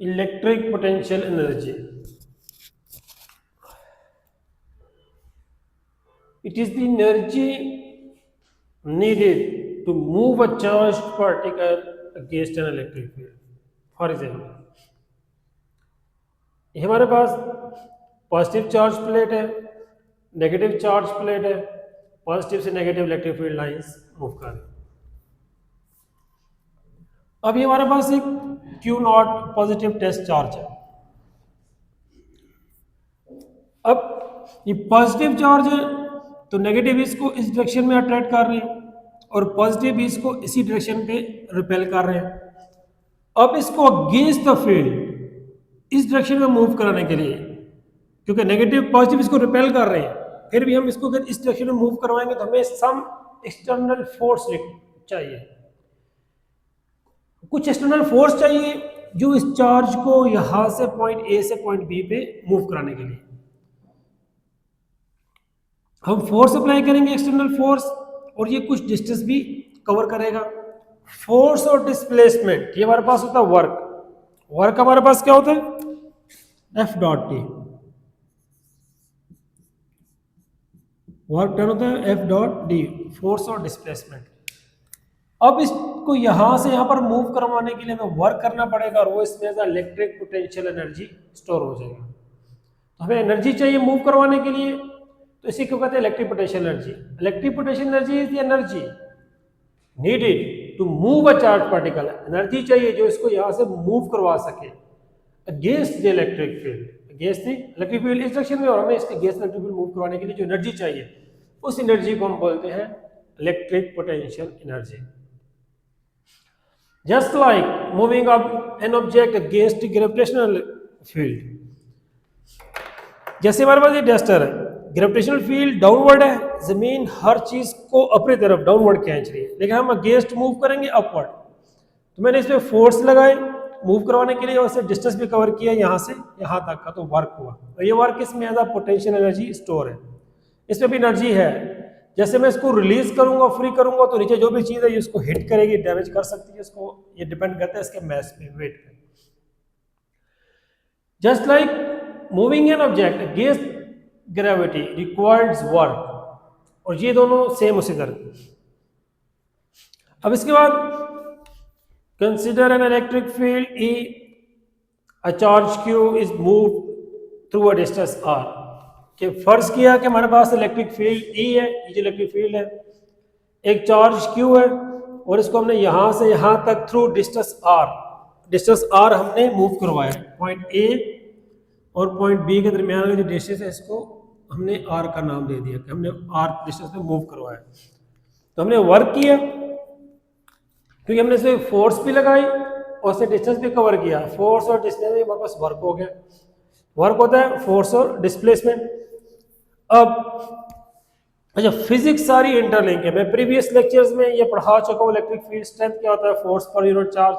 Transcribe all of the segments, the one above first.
Electric potential energy. It is the energy needed to move a charged particle against an electric field. For example, ये हमारे पास positive charge plate है, negative charge plate है, positive से negative electric field lines move कर रही हैं। अब ये हमारे पास एक Q not positive test charge है। अब ये पॉजिटिव चार्ज है तो नेगेटिव इसको इस डायरेक्शन में अट्रैक्ट कर रहे हैं और पॉजिटिव इसको इसी डायरेक्शन पे रिपेल कर रहे हैं। अब इसको अगेंस्ट द फील्ड इस डायरेक्शन में मूव कराने के लिए, क्योंकि नेगेटिव पॉजिटिव इसको रिपेल कर रहे हैं, फिर भी हम इसको अगर इस डायरेक्शन में मूव करवाएंगे तो हमें सम एक्सटर्नल फोर्स चाहिए, कुछ एक्सटर्नल फोर्स चाहिए जो इस चार्ज को यहां से पॉइंट ए से पॉइंट बी पे मूव कराने के लिए हम फोर्स अप्लाई करेंगे, एक्सटर्नल फोर्स, और ये कुछ डिस्टेंस भी कवर करेगा। फोर्स और डिस्प्लेसमेंट, ये हमारे पास होता है वर्क। वर्क हमारे पास क्या होता है? F dot T. Work done होता है एफ डॉट डी, फोर्स और डिस्प्लेसमेंट। अब इसको यहां से यहां पर मूव करवाने के लिए हमें वर्क करना पड़ेगा और वो इसमें इलेक्ट्रिक पोटेंशियल एनर्जी स्टोर हो जाएगा। तो हमें एनर्जी चाहिए मूव करवाने के लिए, तो इसी को कहते हैं electric potential energy. Electric potential energy is the energy needed to move a charge particle. Energy चाहिए जो इसको यहां से मूव करवा सके against the electric field, against the electric field इस डायरेक्शन में, और हमें इसके अगेंस्ट इलेक्ट्रिक फील्ड मूव करवाने के लिए जो एनर्जी चाहिए उस एनर्जी को हम बोलते हैं electric potential energy. Just like moving up an object against gravitational field, जैसे हमारे पास ये डस्टर है, ग्रेविटेशनल फील्ड डाउनवर्ड है, जमीन हर चीज को अपनी तरफ डाउनवर्ड खींच रही है, लेकिन हम अगेंस्ट मूव करेंगे अपवर्ड। तो मैंने इस पे फोर्स लगाए मूव करवाने के लिए और इससे डिस्टेंस भी कवर किया यहाँ से यहाँ तक का, तो वर्क हुआ। और ये वर्क इसमें as a potential energy store है, इसमें भी एनर्जी है। जैसे मैं इसको रिलीज करूंगा, फ्री करूंगा, तो नीचे जो भी चीज है ये इसको हिट करेगी, डैमेज कर सकती है इसको, ये डिपेंड करता है इसके मास पे, वेट पे। Just like moving an object against gravity requires work, और ये दोनों सेम उसी तरह। अब इसके बाद consider an electric field E, a charge Q is move through a distance R. कि फर्ज किया कि हमारे पास इलेक्ट्रिक फील्ड ई है, ये जो इलेक्ट्रिक फील्ड है, एक चार्ज क्यू है, और इसको हमने यहां से यहां तक थ्रू डिस्टेंस आर हमने मूव करवाया। पॉइंट ए और पॉइंट बी के दरमियान का जो डिस्टेंस है इसको हमने आर का नाम दे दिया कि हमने आर डिस्टेंस में मूव करवाया। तो हमने वर्क किया क्योंकि हमने इसमें फोर्स भी लगाई और उससे डिस्टेंस भी कवर किया। फोर्स और डिस्टेंस में हमारे पास वर्क हो गया। वर्क होता है फोर्स और डिस्प्लेसमेंट। अब अच्छा, फिजिक्स सारी इंटरलिंक है। मैं प्रीवियस लेक्चर्स में ये पढ़ा चुका हूँ, इलेक्ट्रिक फील्ड स्ट्रेंथ क्या होता है, फोर्स पर यूनिट चार्ज।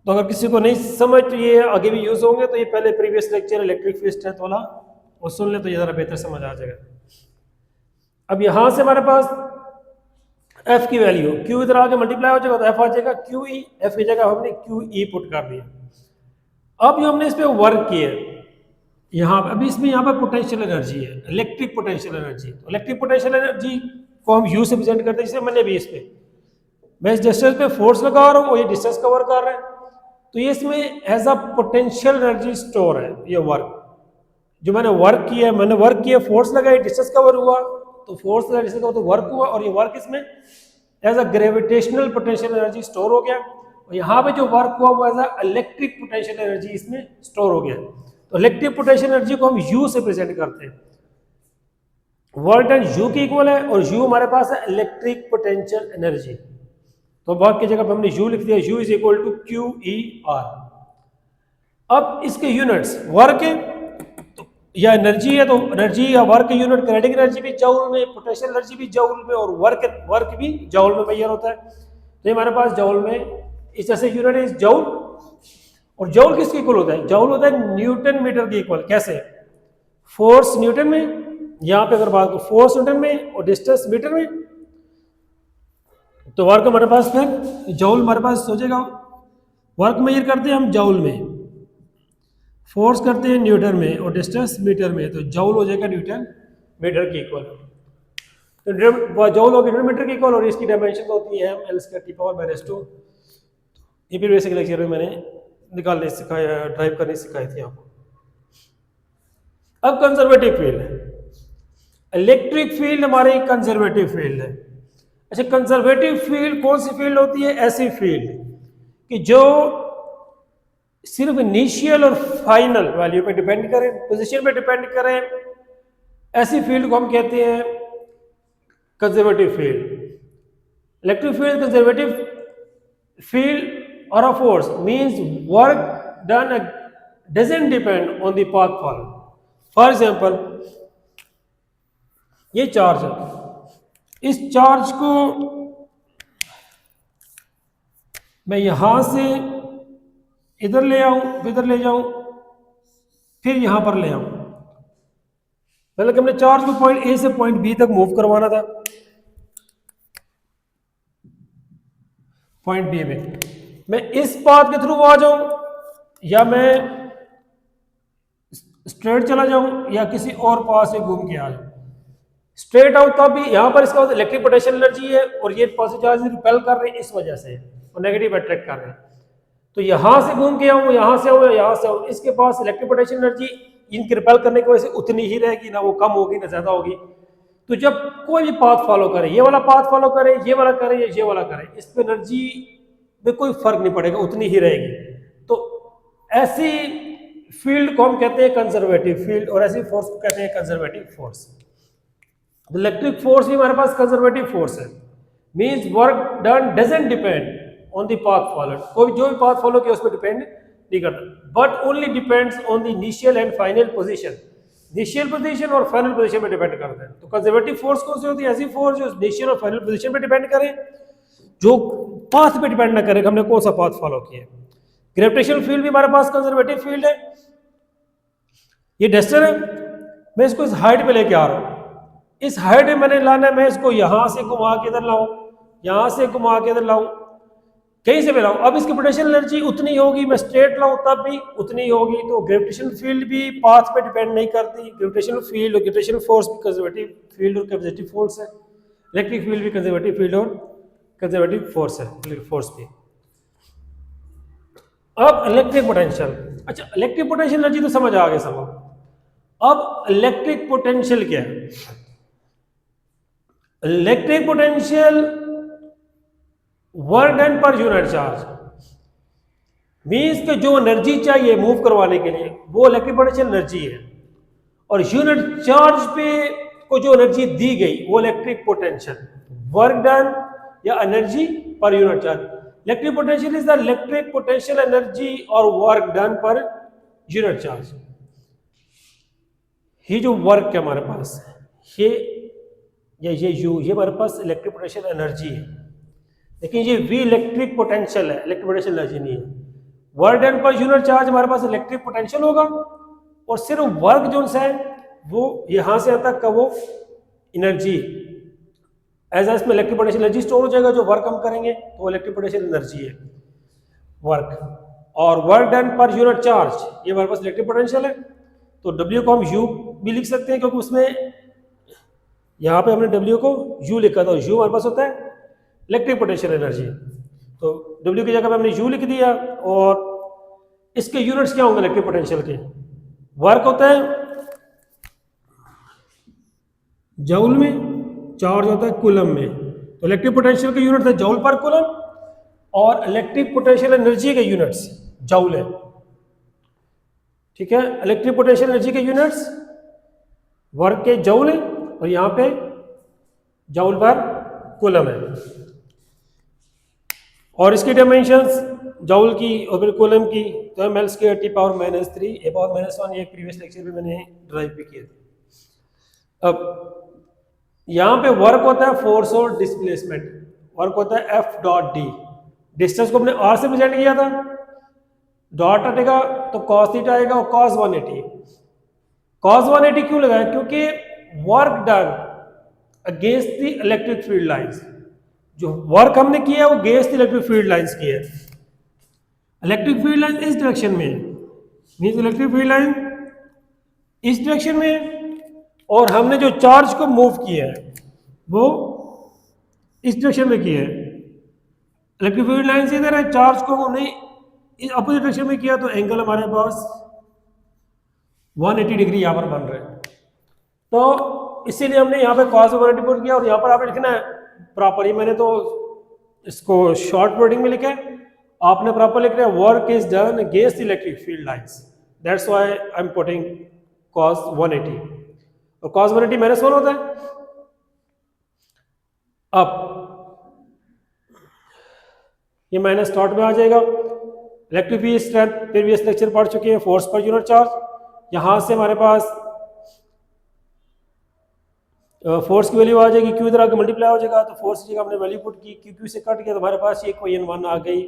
तो अगर किसी को नहीं समझ तो ये आगे भी यूज होंगे, तो ये पहले previous lecture electric field strength वाला वो सुन ले तो ये जरा बेहतर समझ आ जाएगा। अब यहां से हमारे पास एफ की वैल्यू, क्यू इधर आके मल्टीप्लाई हो जाएगा तो एफ आ जाएगा क्यू ई, एफ की जगह हमने क्यू ई पुट कर दिया। अब जो हमने इस पे वर्क किया यहाँ पे, अभी इसमें यहाँ पर पोटेंशियल एनर्जी है, इलेक्ट्रिक पोटेंशियल एनर्जी। तो इलेक्ट्रिक पोटेंशियल एनर्जी को हम यू से प्रेजेंट करते हैं, जैसे मैंने भी इस पे, मैं इस डिस्टेंस पे फोर्स लगा रहा हूँ और ये डिस्टेंस कवर कर रहे हैं, तो ये इसमें as a potential energy store है। ये वर्क जो मैंने वर्क किया, फोर्स लगाई, डिस्टेंस कवर हुआ, तो फोर्स लगा, डिस्टेंस कवर, तो वर्क हुआ, और ये वर्क इसमें as a gravitational potential energy store हो गया। और यहाँ पे जो वर्क हुआ वो as a electric potential energy इसमें स्टोर हो गया। तो इलेक्ट्रिक पोटेंशियल एनर्जी को हम यू से प्रेजेंट करते हैं। वर्क डन यू की इक्वल है, और यू हमारे पास है इलेक्ट्रिक पोटेंशियल एनर्जी। तो वर्क की जगह पे हमने यू लिख दिया, U is equal to Q E R. अब इसके यूनिट्स वर्क है तो या एनर्जी है, तो एनर्जी या वर्क यूनिट, काइनेटिक एनर्जी भी जूल में, पोटेंशियल एनर्जी भी जूल में, और वर्क भी जूल में मेजर होता है। तो हमारे पास जूल में इस जैसे यूनिट इज जूल, और जूल किसके इक्वल होता है? जूल होता है न्यूटन मीटर के इक्वल। कैसे? फोर्स न्यूटन में, यहाँ पे अगर बात करो फोर्स न्यूटन में और डिस्टेंस मीटर में, तो वर्क हमारे पास फिर जूल हमारे पास हो जाएगा वर्क मेजर करते हैं हम जूल में, फोर्स करते हैं न्यूटन में और डिस्टेंस मीटर में, तो जूल हो जाएगा न्यूटन मीटर के इक्वल। तो जूल होगी न्यूटन मीटर के इक्वल और इसकी डायमेंशन होती है एल स्क्वायर टी पावर -2। ये भी बेसिक लेक्चर में मैंने निकालने सिखाया, ड्राइव करनी सिखाई थी आपको। अब कंजर्वेटिव फील्ड है, इलेक्ट्रिक फील्ड हमारी कंजर्वेटिव फील्ड है। अच्छा, कंजर्वेटिव फील्ड कौन सी फील्ड होती है? ऐसी फील्ड कि जो सिर्फ इनिशियल और फाइनल वैल्यू पे डिपेंड करें, पोजीशन पे डिपेंड करें, ऐसी फील्ड को हम कहते हैं conservative field. Electric field conservative field और a force means work done doesn't depend on the path followed. For example, ये चार्ज है, इस चार्ज को मैं यहां से इधर ले आऊं, इधर ले जाऊं, फिर यहां पर ले आऊं, मतलब हमने चार्ज को पॉइंट ए से पॉइंट बी तक मूव करवाना था, पॉइंट बी में मैं इस पाथ के थ्रू आ जाऊं या मैं स्ट्रेट चला जाऊं या किसी और पाथ से घूम के आ जाऊं। स्ट्रेट आउट तब भी यहाँ पर इसका इलेक्ट्रिक पोटेंशियल एनर्जी है और ये पॉजिटिव चार्ज रिपेल कर रहे हैं इस वजह से और नेगेटिव अट्रैक्ट कर रहे हैं। तो यहाँ से घूम के आऊँ, यहाँ से आऊँ, यहाँ से आऊँ, इसके पास इलेक्ट्रिक पोटेंशियल एनर्जी इनकी रिपेल करने की वजह से उतनी ही रहेगी, ना वो कम होगी ना ज्यादा होगी। तो जब कोई भी पाथ फॉलो करे, ये वाला पाथ फॉलो करे, ये वाला करे या ये वाला करे, इस पर एनर्जी में कोई फर्क नहीं पड़ेगा, उतनी ही रहेगी। तो ऐसी फील्ड को हम कहते हैं कंजर्वेटिव फील्ड और ऐसी फोर्स को कहते हैं कंजर्वेटिव फोर्स। इलेक्ट्रिक फोर्स भी हमारे पास कंजर्वेटिव फोर्स है, means work done doesn't depend on the path followed. कोई जो भी पाथ फॉलो किया उस पर डिपेंड नहीं करता, but only depends on the initial and final position. Initial position और फाइनल पोजीशन पे डिपेंड करता है। तो कंजर्वेटिव फोर्स कौन सी होती है? ऐसी फोर्स जो इनिशियल और फाइनल पोजीशन पे डिपेंड करे, जो पाथ पे डिपेंड ना करे हमने कौन सा पाथ फॉलो किया। ग्रेविटेशनल फील्ड भी हमारे पास कंजर्वेटिव फील्ड है। ये डस्टर है, मैं इसको इस हाइट पे लेके आ रहा हूँ, इस हाइट में मैंने लाना है, मैं इसको यहां से घुमा के इधर लाऊं, यहां से घुमा के इधर लाऊं, कहीं से भी लाऊं, अब इसकी पोटेंशियल एनर्जी उतनी होगी, मैं स्ट्रेट लाऊं तब भी उतनी होगी। तो ग्रेविटेशनल फील्ड भी पाथ पे डिपेंड नहीं करती। ग्रेविटेशनल फील्ड और ग्रेविटेशनल फोर्स भी कंजर्वेटिव फील्ड और कंजर्वेटिव फोर्स है। इलेक्ट्रिक फील्ड भी कंजर्वेटिव फील्ड और कंजर्वेटिव फोर्स है, इलेक्ट्रिक फोर्स भी। अब इलेक्ट्रिक पोटेंशियल, अच्छा इलेक्ट्रिक पोटेंशियल एनर्जी तो समझ आ गया सब। अब इलेक्ट्रिक पोटेंशियल क्या है? Electric potential work done per unit charge, means के जो एनर्जी चाहिए मूव करवाने के लिए वो इलेक्ट्रिक पोटेंशियल एनर्जी है, और यूनिट चार्ज पे को जो एनर्जी दी गई वो इलेक्ट्रिक पोटेंशियल, वर्क डन या energy per unit charge. Electric potential is the electric potential energy और work done per unit charge. ये जो वर्क है हमारे पास, ये हमारे पास इलेक्ट्रिक पोटेंशियल एनर्जी है, लेकिन ये वी इलेक्ट्रिक पोटेंशियल है, इलेक्ट्रिक पोटेंशियल एनर्जी नहीं है। Work done per unit charge हमारे पास इलेक्ट्रिक पोटेंशियल होगा, और सिर्फ वर्क जो है वो यहां से तक का वो एनर्जी एज इसमें इलेक्ट्रिक पोटेंशियल एनर्जी स्टोर हो जाएगा। जो वर्क हम करेंगे तो वो इलेक्ट्रिक पोटेंशियल एनर्जी है वर्क, और work done per unit charge ये हमारे पास इलेक्ट्रिक पोटेंशियल है। तो W को हम U भी लिख सकते हैं, क्योंकि उसमें यहाँ पे हमने W को U लिखा था, U हमारे पास होता है इलेक्ट्रिक पोटेंशियल एनर्जी। तो W की जगह पे हमने U लिख दिया, और इसके यूनिट्स क्या होंगे इलेक्ट्रिक पोटेंशियल के? वर्क होता है जूल में, चार्ज होता है कूलम में। तो इलेक्ट्रिक पोटेंशियल के यूनिट है जूल पर कूलम, और इलेक्ट्रिक पोटेंशियल एनर्जी के यूनिट्स जूल है। ठीक है, इलेक्ट्रिक पोटेंशियल एनर्जी के यूनिट्स वर्क के जूल है, और यहाँ पे जूल पर कूलम है, और इसकी डायमेंशंस जूल की और फिर कूलम की तो है एल स्क्वायर टी पावर -3 ए पावर -1। ये प्रीवियस लेक्चर में मैंने ड्राइव भी किया था। अब यहाँ पे वर्क होता है फोर्स और डिस्प्लेसमेंट, वर्क होता है F.D। डिस्टेंस को हमने R से प्रेजेंट किया था, डॉट हटेगा तो cos थीटा आएगा और cos 180। cos 180 क्यों लगाया? क्योंकि work done against the electric field lines, जो वर्क हमने किया है वो against the electric field lines की है। इलेक्ट्रिक फील्ड लाइन इस डायरेक्शन में, मीन्स इलेक्ट्रिक फील्ड लाइन इस डायरेक्शन में, और हमने जो चार्ज को मूव किया है वो इस डायरेक्शन में किया है। इलेक्ट्रिक फील्ड लाइन से इधर है, चार्ज को हमने अपोजिट डायरेक्शन में किया, तो एंगल हमारे पास 180 डिग्री यहाँ पर बन रहा है। तो इसीलिए हमने यहाँ पे cos 180 पुट किया, और यहाँ पर आपने लिखना है प्रॉपर, ही मैंने तो इसको शॉर्ट वर्डिंग में लिखा है, आपने प्रॉपर लिख रहा है work is done against electric field lines, that's why I am putting cos 180, और cos 180 माइनस 1 होता है। अब ये माइनस स्टार्ट में आ जाएगा। Electric field strength previous lecture पढ़ चुके हैं, फोर्स पर यूनिट चार्ज। यहां से हमारे पास फोर्स की वैल्यू आ जाएगी, क्यू इधर आके मल्टीप्लाई हो जाएगा, तो फोर्स की जगह हमने वैल्यू पुट की, क्यू से कट गया, तो हमारे पास ये इक्वेशन 1 आ गई,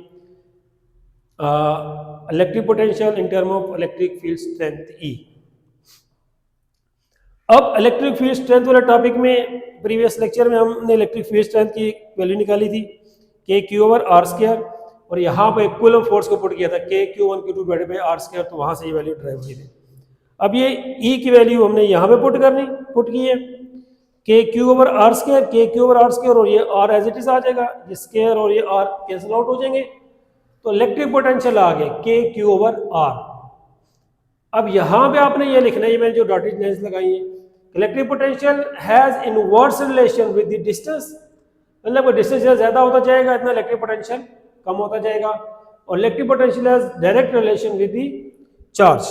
electric potential in term of electric field strength E. अब इलेक्ट्रिक फील्ड स्ट्रेंथ वाले टॉपिक में प्रीवियस लेक्चर में हमने इलेक्ट्रिक फील्ड स्ट्रेंथ की वैल्यू निकाली थी के क्यू ओवर आर स्क्वायर, और यहाँ पे कूलम फोर्स को पुट किया था के Q1 Q2 divided by are square, तो वहां से ये वैल्यू ड्राइव हुई थी। अब ये E की वैल्यू हमने यहाँ पे पुट की है, के क्यू ओवर आर स्क्वायर, के क्यू ओवर आर स्क्वायर, और ये आर एज इट इज आ जाएगा, ये स्क्वायर और ये आर कैंसिल आउट हो जाएंगे, तो इलेक्ट्रिक पोटेंशियल आ गए के क्यू ओवर आर। अब यहाँ पे आपने ये लिखना है, ये मैंने जो डॉटेड लाइंस लगाई है, electric potential has inverse relation with the distance, मतलब डिस्टेंस ज्यादा होता जाएगा इतना इलेक्ट्रिक पोटेंशियल कम होता जाएगा, और electric potential has direct relation with the charge,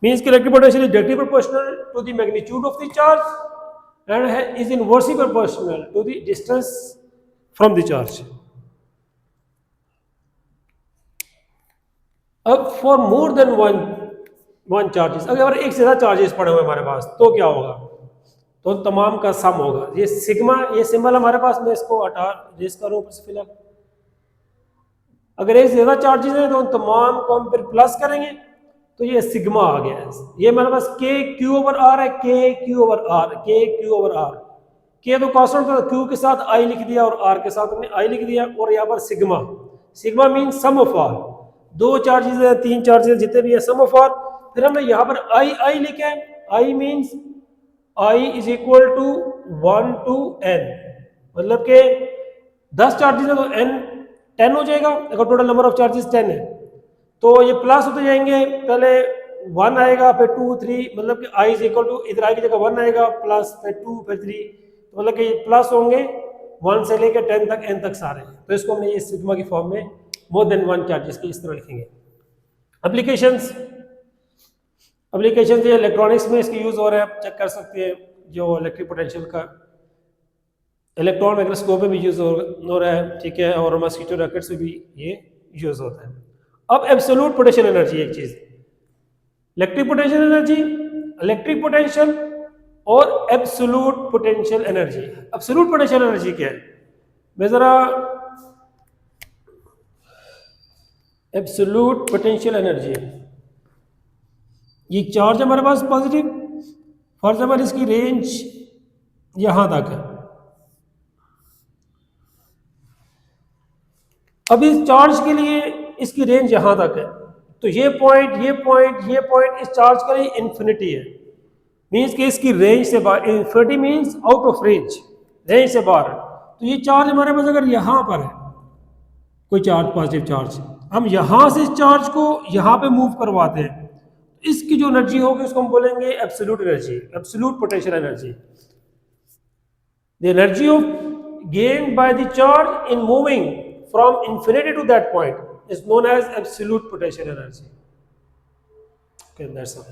means कि electric potential is directly proportional to the magnitude of the charge and is inversely proportional to the distance from the charge. अब for more than one charges, अगर एक से ज्यादा charges पड़े हुए हमारे पास, तो क्या होगा, तो तमाम का सम होगा। ये सिग्मा, ये सिंबल हमारे पास, मैं इसको हटा रेस करूं ऊपर से फिलहाल। अगर एक से ज्यादा चार्जेस हैं तो तमाम को हम फिर प्लस करेंगे, तो ये सिग्मा आ गया है। ये हमारे पास के क्यू ओवर आर है, के क्यू ओवर आर, के क्यू ओवर आर, के तो कांस्टेंट था, क्यू के साथ आई लिख दिया और आर के साथ हमने आई लिख दिया, और यहाँ पर sigma, sigma mean sum of R, दो चार्जेस है, तीन चार्जेस, जितने भी है सम ऑफ आर। फिर हमने यहाँ पर आई लिखा है, I means I is equal to 1 to n, मतलब के 10 चार्जेस है तो n 10 हो जाएगा, अगर टोटल नंबर ऑफ चार्जेस 10 है तो ये प्लस होते जाएंगे, पहले 1 आएगा फिर 2 3, मतलब कि i इज इक्वल टू, इधर आई की जगह 1 आएगा, प्लस फिर 2 फिर 3, तो मतलब कि प्लस होंगे 1 से लेकर 10 तक, n तक सारे, तो इसको हमने ये सिग्मा की फॉर्म में मोर देन 1 चार्जेस की इस तरह लिखेंगे। एप्लीकेशंस ये इलेक्ट्रॉनिक्स में इसके यूज हो रहा है, आप चेक कर सकते हैं, जो इलेक्ट्रिक पोटेंशियल का इलेक्ट्रॉन माइक्रोस्कोप में भी यूज हो रहा है, ठीक है, और मॉस्किटो रैकेट्स में भी ये यूज होता है। अब एब्सोल्यूट पोटेंशियल एनर्जी, एक चीज, इलेक्ट्रिक पोटेंशियल और absolute potential energy. Absolute potential energy क्या है, मैं जरा एब्सोल्यूट पोटेंशियल एनर्जी, ये चार्ज हमारे पास पॉजिटिव, फॉर एग्जाम्पल इसकी रेंज यहां तक है, अब इस चार्ज के लिए इसकी रेंज यहां तक है, तो ये पॉइंट इस चार्ज का लिए इन्फिनिटी है, मीन्स कि इसकी रेंज से बाहर, infinity means out of range, range से बाहर। तो ये चार्ज हमारे पास अगर यहां पर है कोई चार्ज, पॉजिटिव चार्ज, हम यहां से इस चार्ज को यहां पे मूव करवाते हैं, इसकी जो एनर्जी होगी उसको हम बोलेंगे absolute energy, absolute potential energy. The energy of gained by the charge in moving from infinity to that point is known as absolute potential energy. Okay, that's all.